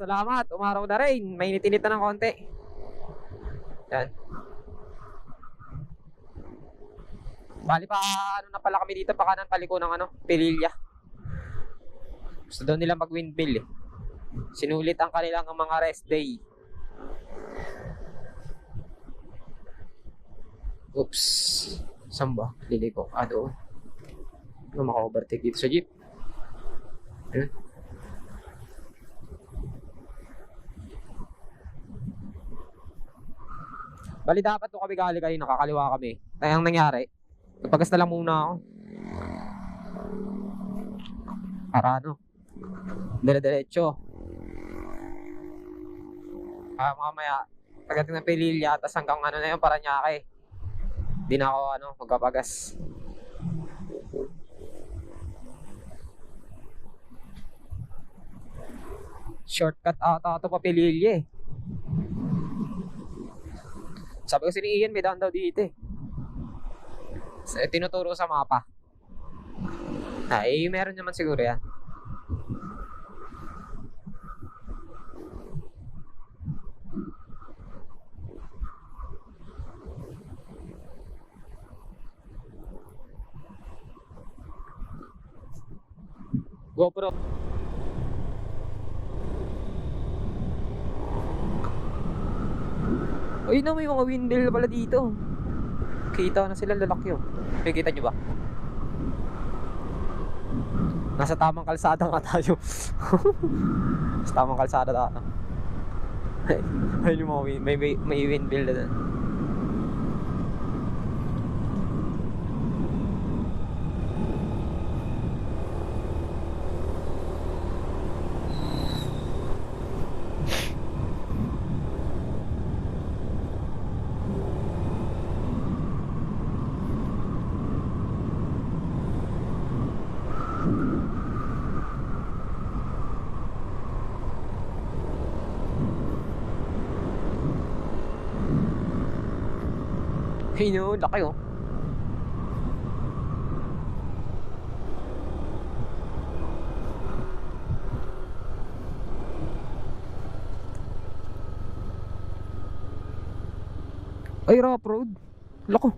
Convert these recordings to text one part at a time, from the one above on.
salamat. Umaraw na rin. Mainit-init na ng konti. Yan. Bali pa, ano na pala kami dito, pa kanan paliko ng ano, Pililya. Gusto daw nila mag-windmill eh. Sinulit ang kanilang mga rest day. Oops. Saan ba? Liliko. Doon. Ano maka-overtake dito sa jeep? Ayun. Bali dapat to kami gali kanina, nakakaliwa kami. Kaya ang nangyari, nagpagas na lang muna ako. Para ano, dire-diretso. Mamaya, pagdating ng Pililya, tas hanggang ano na yun, Paranaque. Hindi na ako ano, magpapagas. Shortcut ata ito pa Pililya eh. Sabi ko si Ian, may daan daw dito eh. So, tinuturo sa mapa. Meron naman siguro yan. GoPro. Ayun na, may mga windmill pala dito. Kita na sila lalaki oh. Nakikita nyo ba? Nasa tamang kalsada nga tayo. Sa tamang kalsada tayo. Ayun yung mga may windmill na doon. Ayun o, laki oh. Ay, rough road. Lako.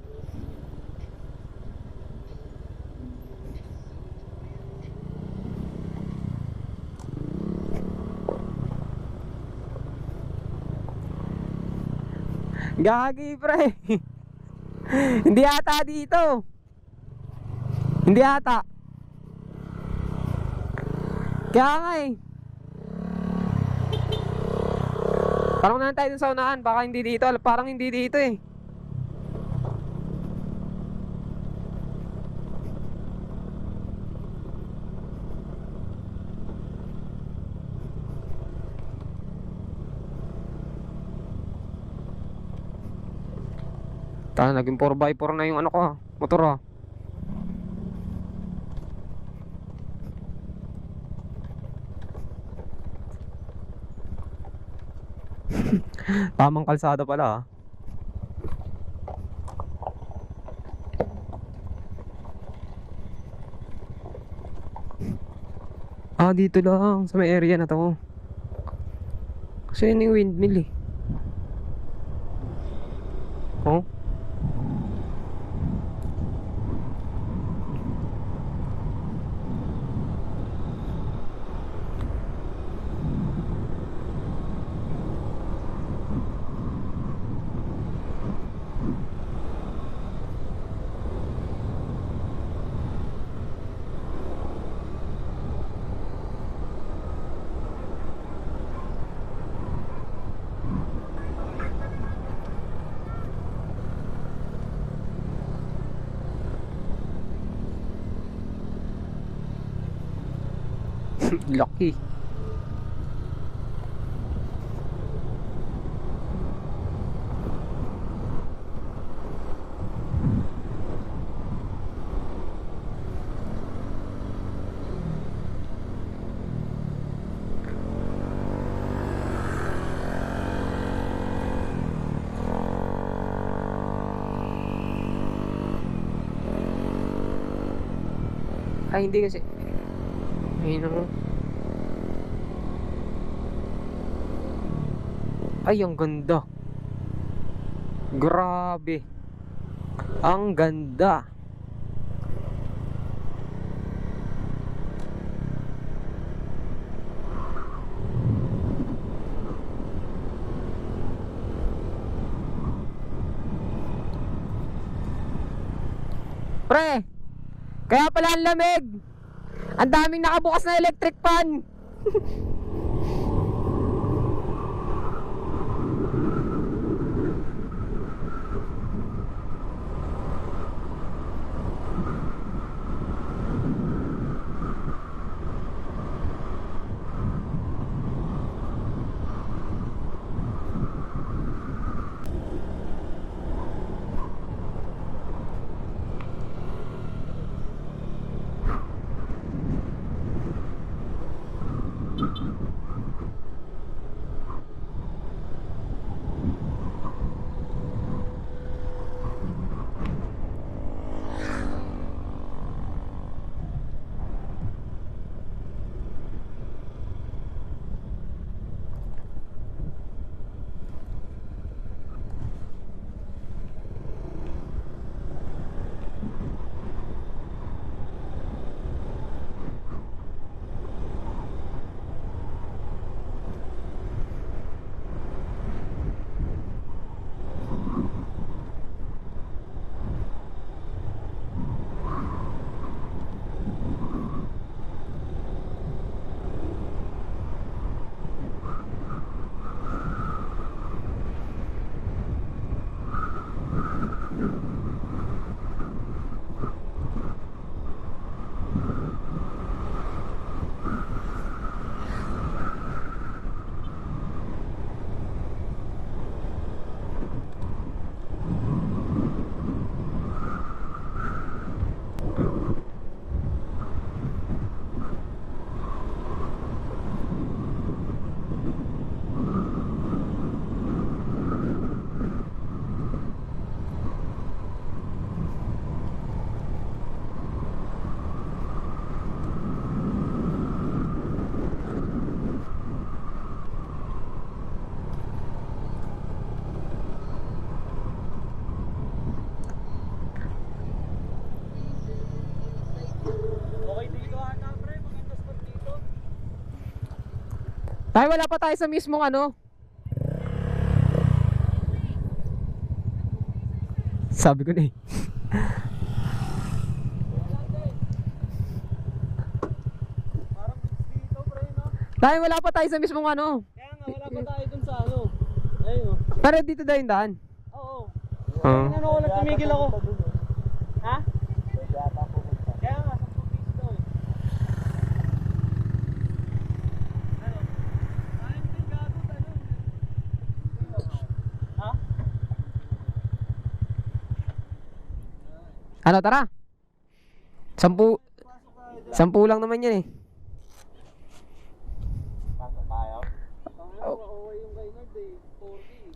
Gagi pre. Hindi ata dito. Hindi ata. Kaya nga eh. Parang nahan tayo dun sa unahan. Baka hindi dito. Parang hindi dito eh. Naging 4x4 na yung ano ko motor ah. Tamang kalsada pala dito lang sa may area na to. Kasi yun yung windmill eh. Oh. Lucky. Ay, hindi kasi. Ayun o. Ay, ang ganda. Grabe. Ang ganda. Pre, kaya pala ang lamig. Ang daming nakabukas na electric fan. Tayo, wala pa tayo sa mismong ano. Sabi ko na eh. Parang dito, pre, no? Tayo, wala pa tayo sa mismong ano. Kaya nga, wala pa tayo dun sa ano. Ayun, oh. Pero dito daw yung daan. Oo. Oo. Ano ko, nagtumigil ako. Ha? Kaya nga, 10 piso daw eh. Ano? Ayun din, gago, tanong. Ha? Ano, tara. 10 lang naman yan eh. Pasok tayo? Okay yung kay Nerd eh. 40.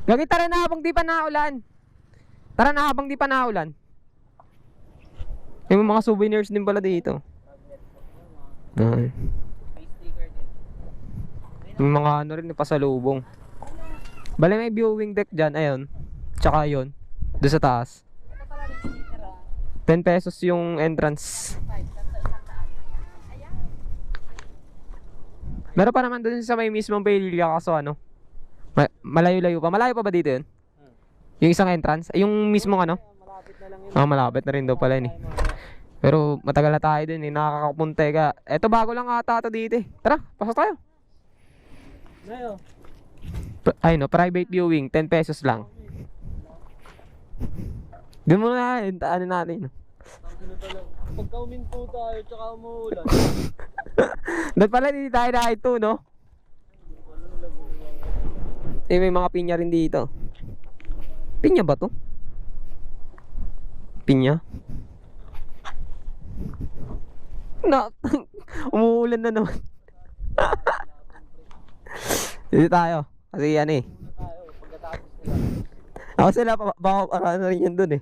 Gagi, tara na habang di pa naulan. Tara na habang di pa naulan. May mga souvenirs din pala dito. Ay. May sticker din. May mga ano rin, pasalubong. Bale, may viewing deck dyan, ayun. Tsaka yun, doon sa taas. Ito pala rin sticker 10 pesos yung entrance. 5, tapos isang daan. Ayan. Meron pa naman doon sa may mismong Paylilla, kaso ano, malayo-layo pa. Malayo pa ba dito yun? Yung isang entrance? Ay, yung mismong ano? Malapit na lang yun. Ah, malapit na rin daw pala yun eh. Pero matagal na tayo dun eh, nakakapunte ka. Eto, bago lang ata ito dito eh. Tara, pasok tayo. Ngayon. Ay no, private viewing, 10 pesos lang. Doon muna, ano natin. Pagka uminto tayo, tsaka umuulan. Doon pala, hindi tayo na ito, no? Eh, may mga pinya rin dito. Pinya ba to? Pinya? Na, umuulan na naman. Dito tayo. Kasi yan eh. Tayo, pagkatapos nila. Ako sila, baka para na rin yan dun eh.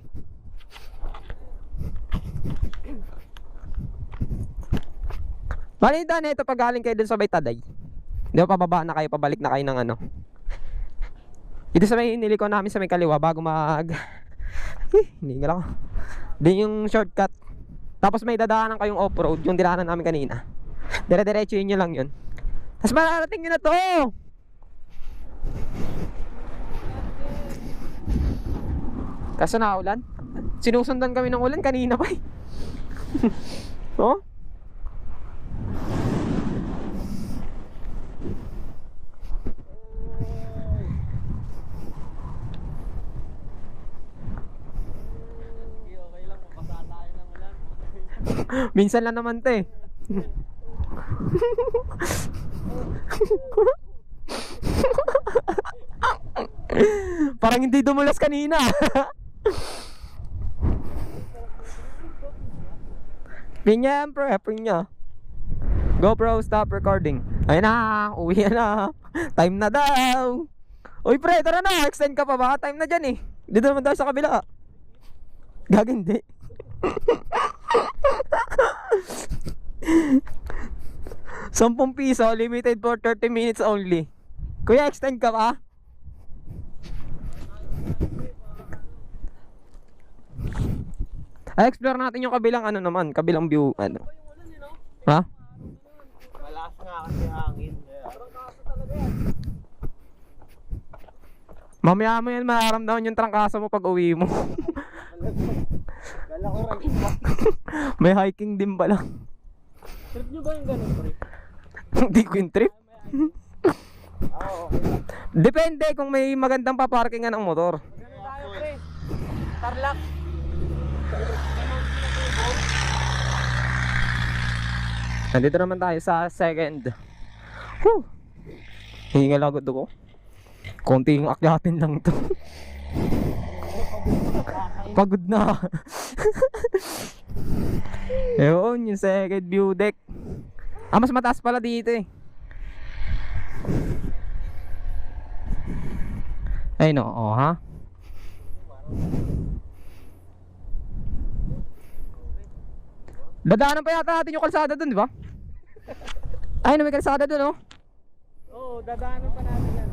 Bali na ito pag galing kayo dun sa Baytaday. Di ba pababa na kayo, pabalik na kayo ng ano. Ito sa may niliko namin sa may kaliwa bago hindi nga lang. Din yung shortcut. Tapos may dadaanan kayong off-road, yung dinaanan namin kanina. Dire-diretsuhin nyo lang yun. Tapos mararating nyo na to. Kaso na ulan. Sinusundan kami ng ulan kanina pa eh. Oh? Okay lang, mapasa tayo ng ulan. Minsan lang naman 'to eh. Parang hindi dumulas kanina. Pinya, pre, pinya. GoPro, stop recording. Ayun na, uwi na. Time na daw. Uy pre, tara na, extend ka pa ba? Time na dyan eh. Dito naman daw sa kabila. Gagindi. 10 piso, limited for 30 minutes only. Kuya, extend ka pa? Ay, explore natin yung kabilang ano naman, kabilang view, ano. Ha? Malakas nga kasi hangin. Mamaya mo yan, mararamdaman yung trangkaso mo pag uwi mo. Kala ko rin. May hiking din pala. Trip nyo ba yung ganun, pre? Hindi ko yung trip. Oo, okay. Depende kung may magandang paparkingan ng motor. Ganun tayo, pre. Tarlac. Nandito naman tayo sa second. Whew! Hingal agad ako. Konting akyatin lang to. Pagod na. Ayun, yung second view deck. Mas mataas pala dito eh. Ay no, oh ha. Dadaanan pa yata natin yung kalsada dun, di ba? Ay, no, may kalsada dun, oh. Oo, dadaanan pa natin yan.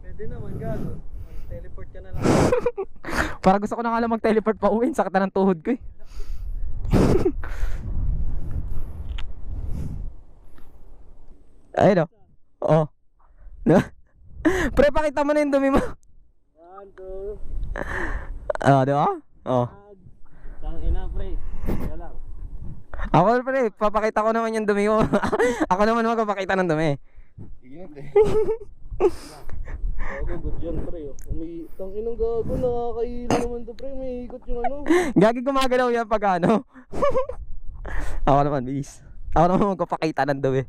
Pwede naman, gago. Teleport ka na lang. Para gusto ko na nga lang mag-teleport pa uwi. Sakit na ng tuhod ko eh. Ayun o. Oo. Pre, pakita mo na yung dumi mo. 1, 2. Di ba? Oo. Tang ina, pre. Kaya lang. Ako pre, papakita ko naman yung dumi ko. Ako naman magpapakita ng dumi. Iginit eh. Gago, good yan, pre. Tang inang gago, nakakailo naman to, pre. May ikot yung ano. Gagi gumagalaw yan pag ano. Ako naman, bis. Ako naman magpapakita ng dumi.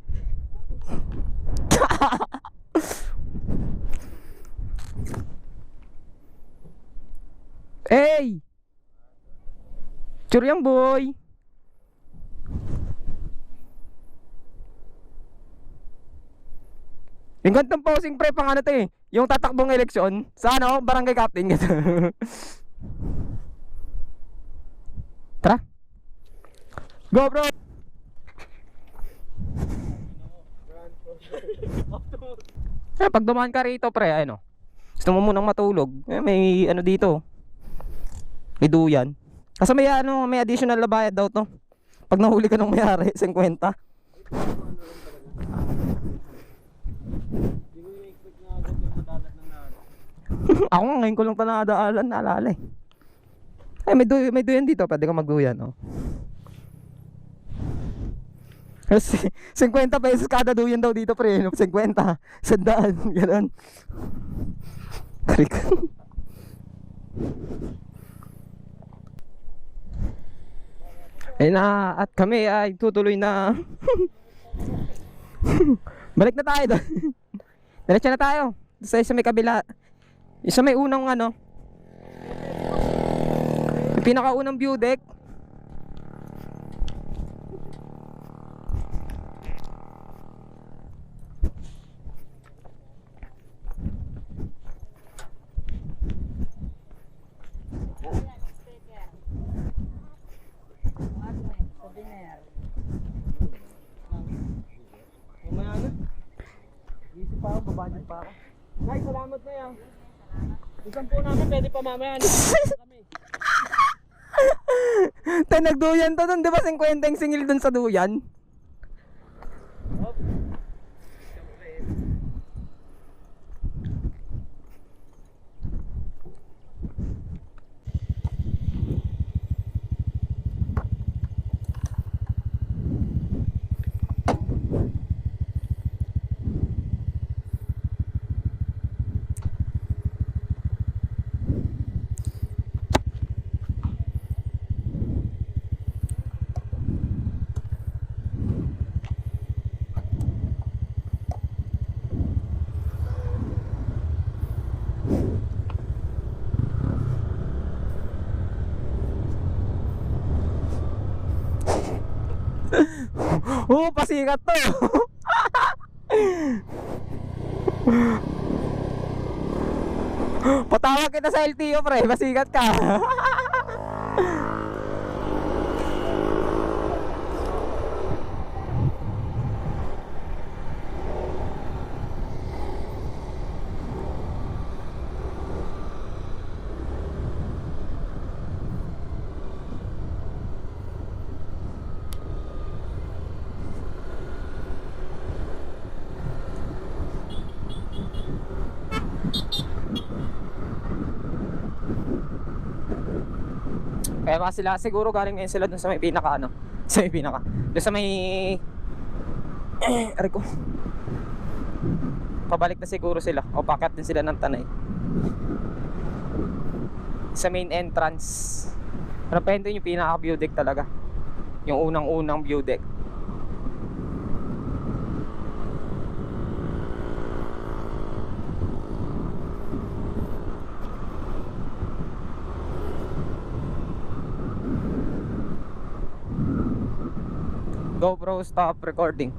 Hey! Churyang boy! Yung gantong posing pre pang ano to eh. Yung tatakbong eleksyon sa ano, barangay captain. Tara. Go bro! Pag dumaan ka rito pre, ano, gusto mo munang matulog, may ano dito, may duyan. Kasi may ano, may additional na bayad daw to. Pag nahuli ka ng mayari, 50. Hindi ko in-expect na agad yung madadat ng naro. Ako nga ngayon ko lang tanadaalan, naalala eh. Ay, may duyan dito, pwede ka magduyan, oh. Kasi 50 pesos kada duyan daw dito pre, 50, 100, gano'n. Trick. Ayun na, at kami ay tutuloy na. Balik na tayo doon. Diretso na tayo. Sa may kabila. Isa may unang ano. Yung pinakaunang view deck. budget pa ako. Nay, salamat na yan. Isang po namin, pwede pa mamaya. Kami. Tay, nagduyan to dun, di ba? 50 yung singil dun sa duyan. Hop. Pasikat to. Patawag kita sa LTO, pre. Pasikat ka. Kaya ba sila siguro galing ngayon sila dun sa may pinaka ano, sa may pinaka. Dun sa may aray ko. Pabalik na siguro sila o pakat din sila ng Tanay. Sa main entrance. Pero pa yung pinaka view deck talaga. Yung unang-unang view deck. GoPro stop recording.